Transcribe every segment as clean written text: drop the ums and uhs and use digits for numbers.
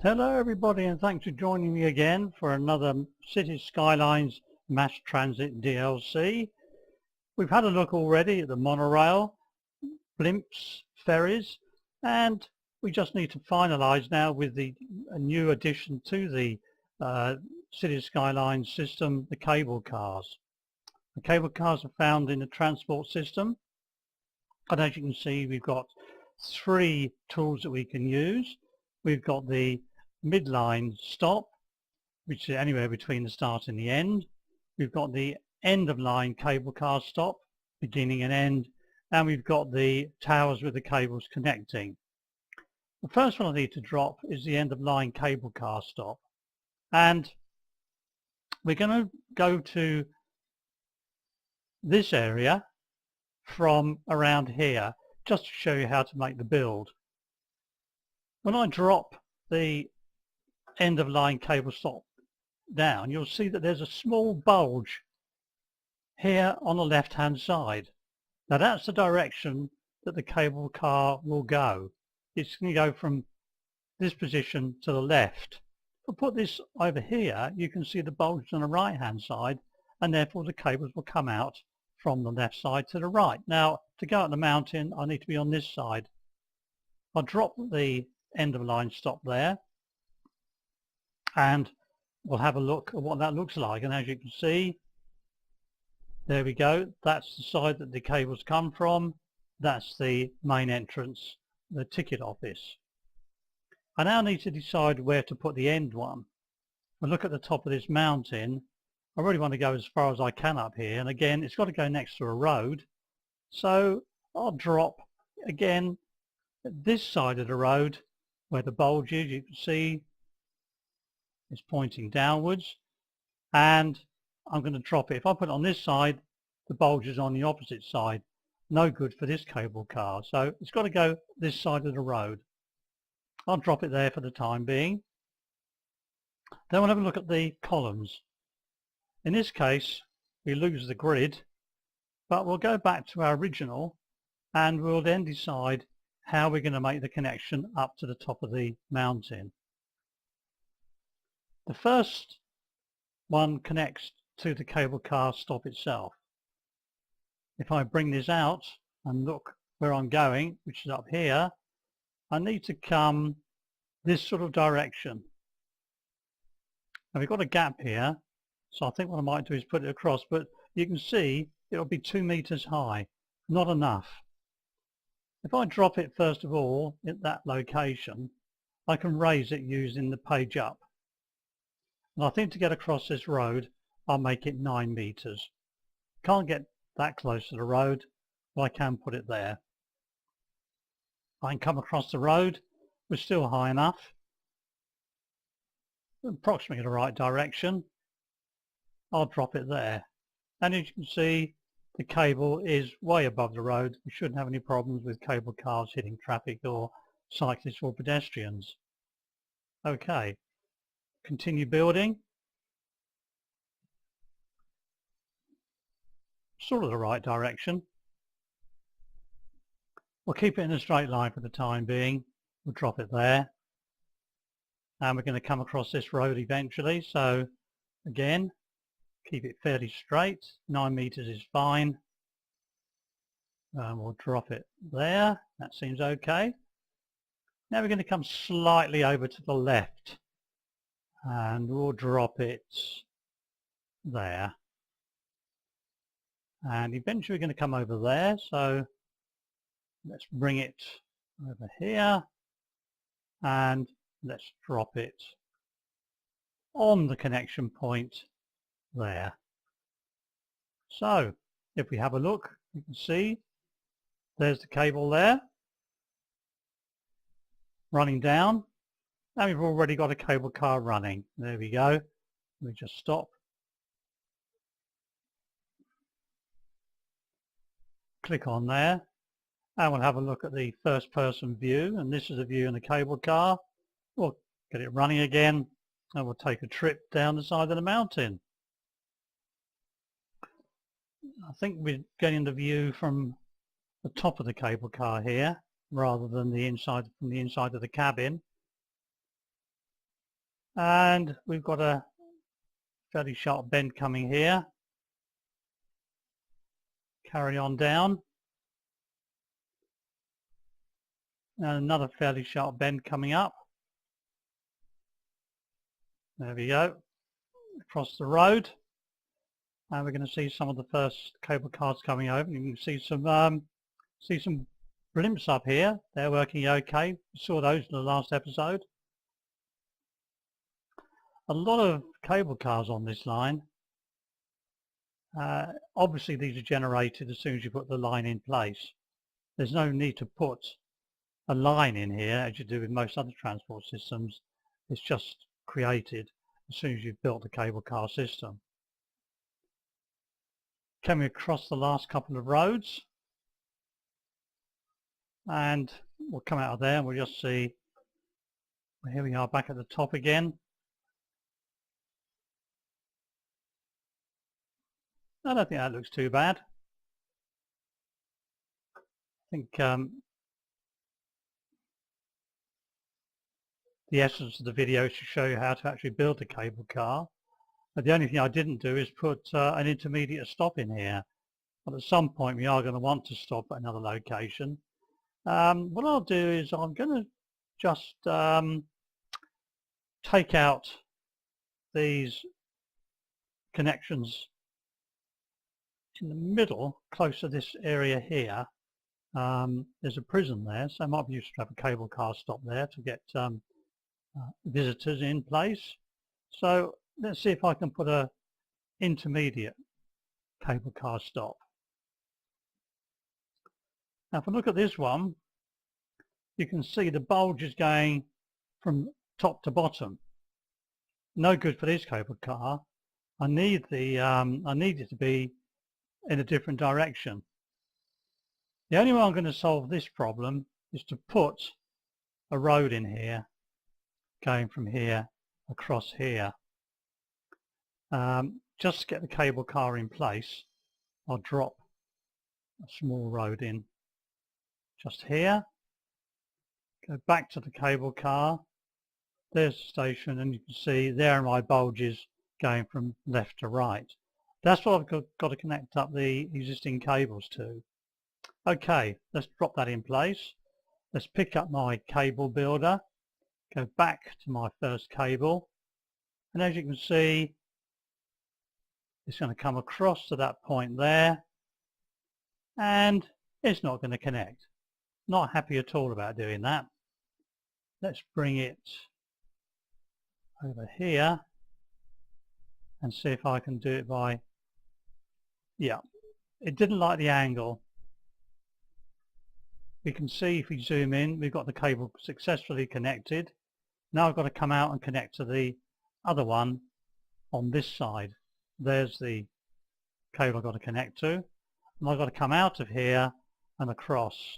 Hello everybody, and thanks for joining me again for another Cities Skylines Mass Transit DLC. We've had a look already at the monorail, blimps, ferries, and we just need to finalise now with a new addition to the Cities Skylines system, the cable cars. The cable cars are found in the transport system, and as you can see we've got three tools that we can use. We've got the midline stop, which is anywhere between the start and the end. We've got the end of line cable car stop, beginning and end, and we've got the towers with the cables connecting. The first one I need to drop is the end of line cable car stop, and we're going to go to this area from around here just to show you how to make the build. When I drop the end of line cable stop down, you'll see that there's a small bulge here on the left hand side. Now that's the direction that the cable car will go. It's going to go from this position to the left. If I put this over here, you can see the bulge on the right hand side, and therefore the cables will come out from the left side to the right. Now to go up the mountain I need to be on this side. I'll drop the end of line stop there, and we'll have a look at what that looks like. And as you can see, there we go, that's the side that the cables come from. That's the main entrance, the ticket office. I now need to decide where to put the end one. I look at the top of this mountain. I really want to go as far as I can up here, and again it's got to go next to a road, so I'll drop again at this side of the road where the bulge is. You can see it's pointing downwards, and I'm going to drop it. If I put it on this side, the bulge is on the opposite side. No good for this cable car, so it's got to go this side of the road. I'll drop it there for the time being. Then we'll have a look at the columns. In this case we lose the grid, but we'll go back to our original and we'll then decide how we're going to make the connection up to the top of the mountain. The first one connects to the cable car stop itself. If I bring this out and look where I'm going, which is up here, I need to come this sort of direction. Now we've got a gap here, so I think what I might do is put it across, but you can see it'll be 2 meters high, not enough. If I drop it first of all at that location, I can raise it using the page up. And I think to get across this road, I'll make it 9 meters. Can't get that close to the road, but I can put it there. I can come across the road. We're still high enough, approximately the right direction. I'll drop it there. And as you can see, the cable is way above the road. We shouldn't have any problems with cable cars hitting traffic or cyclists or pedestrians. Okay, continue building. Sort of the right direction. We'll keep it in a straight line for the time being. We'll drop it there. And we're going to come across this road eventually, so again, keep it fairly straight. 9 meters is fine. We'll drop it there. That seems okay. Now we're going to come slightly over to the left, and we'll drop it there. And eventually we're going to come over there, so let's bring it over here and let's drop it on the connection point there. So if we have a look, you can see there's the cable there running down, and we've already got a cable car running. There we go. We just stop. Click on there, and we'll have a look at the first person view, and this is a view in the cable car. We'll get it running again, and we'll take a trip down the side of the mountain. I think we're getting the view from the top of the cable car here rather than the inside, from the inside of the cabin. And we've got a fairly sharp bend coming here. Carry on down. And another fairly sharp bend coming up. There we go. Across the road. And we're going to see some of the first cable cars coming over. You can see some blimps up here. They're working okay. We saw those in the last episode. A lot of cable cars on this line. Obviously these are generated as soon as you put the line in place. There's no need to put a line in here as you do with most other transport systems. It's just created as soon as you've built the cable car system. Coming across the last couple of roads, and we'll come out of there and we'll just see, here we are back at the top again. I don't think that looks too bad. I think the essence of the video is to show you how to actually build a cable car. But the only thing I didn't do is put an intermediate stop in here. But at some point we are going to want to stop at another location. What I'll do is I'm going to just take out these connections in the middle, close to this area here. There's a prison there, so it might be useful to have a cable car stop there to get visitors in place. So let's see if I can put a intermediate cable car stop. Now if I look at this one, you can see the bulge is going from top to bottom. No good for this cable car. I need it to be in a different direction. The only way I'm going to solve this problem is to put a road in here, going from here across here. Just to get the cable car in place, I'll drop a small road in just here, go back to the cable car, there's the station, and you can see there are my bulges going from left to right. That's what I've got to connect up the existing cables to. Okay, let's drop that in place. Let's pick up my cable builder, go back to my first cable, and as you can see, it's going to come across to that point there, and it's not going to connect. Not happy at all about doing that. Let's bring it over here and see if I can do it by, yeah, it didn't like the angle. We can see if we zoom in, we've got the cable successfully connected. Now I've got to come out and connect to the other one on this side. There's the cable I've got to connect to, and I've got to come out of here and across.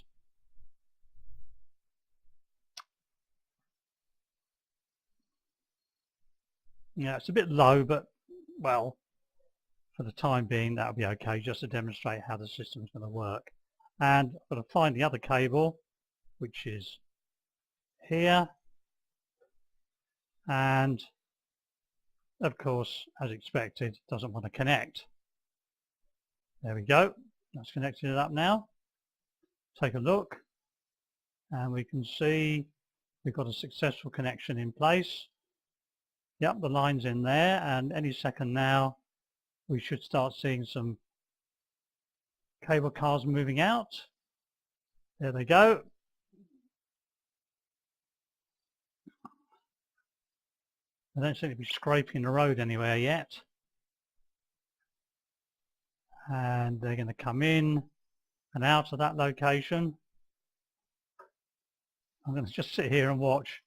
Yeah, it's a bit low, but well, for the time being that'll be okay, just to demonstrate how the system is going to work. And I've got to find the other cable, which is here, and of course, as expected, doesn't want to connect. There we go, that's connected it up now. Take a look, and we can see we've got a successful connection in place. Yep, the line's in there, and any second now we should start seeing some cable cars moving out. There they go. I don't seem to be scraping the road anywhere yet. And they're going to come in and out of that location. I'm going to just sit here and watch.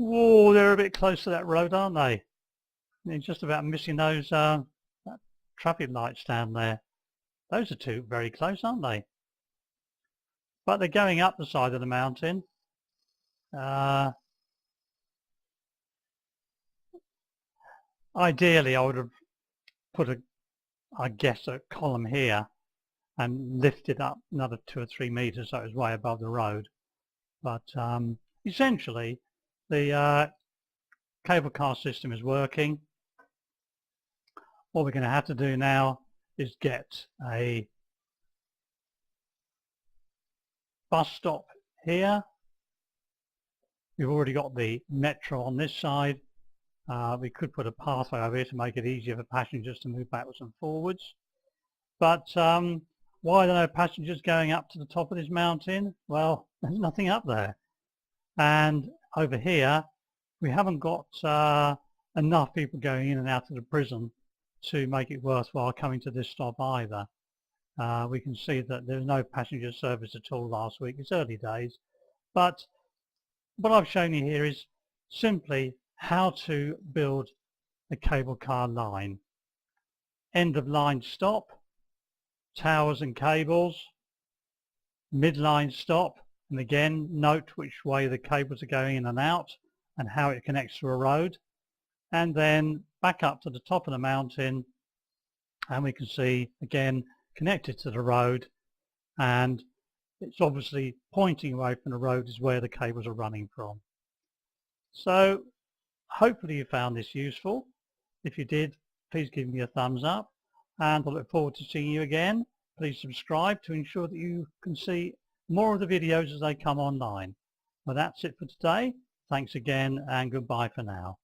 Whoa, they're a bit close to that road, aren't they? They're just about missing those traffic lights down there. Those are two very close, aren't they? But they're going up the side of the mountain. Ideally, I would have put I guess a column here and lifted up another 2 or 3 meters so it was way above the road. But essentially, the cable car system is working. What we're going to have to do now is get a bus stop here. We've already got the metro on this side. We could put a pathway over here to make it easier for passengers to move backwards and forwards. But why are there no passengers going up to the top of this mountain? Well, there's nothing up there. And over here, we haven't got enough people going in and out of the prison to make it worthwhile coming to this stop either. We can see that there's no passenger service at all last week. It's early days. But what I've shown you here is simply how to build a cable car line. End of line stop, towers and cables, midline stop, and again note which way the cables are going in and out and how it connects to a road, and then back up to the top of the mountain, and we can see again connected to the road, and it's obviously pointing away from the road is where the cables are running from. So hopefully you found this useful. If you did, please give me a thumbs up, and I look forward to seeing you again. Please subscribe to ensure that you can see more of the videos as they come online. Well, that's it for today. Thanks again, and goodbye for now.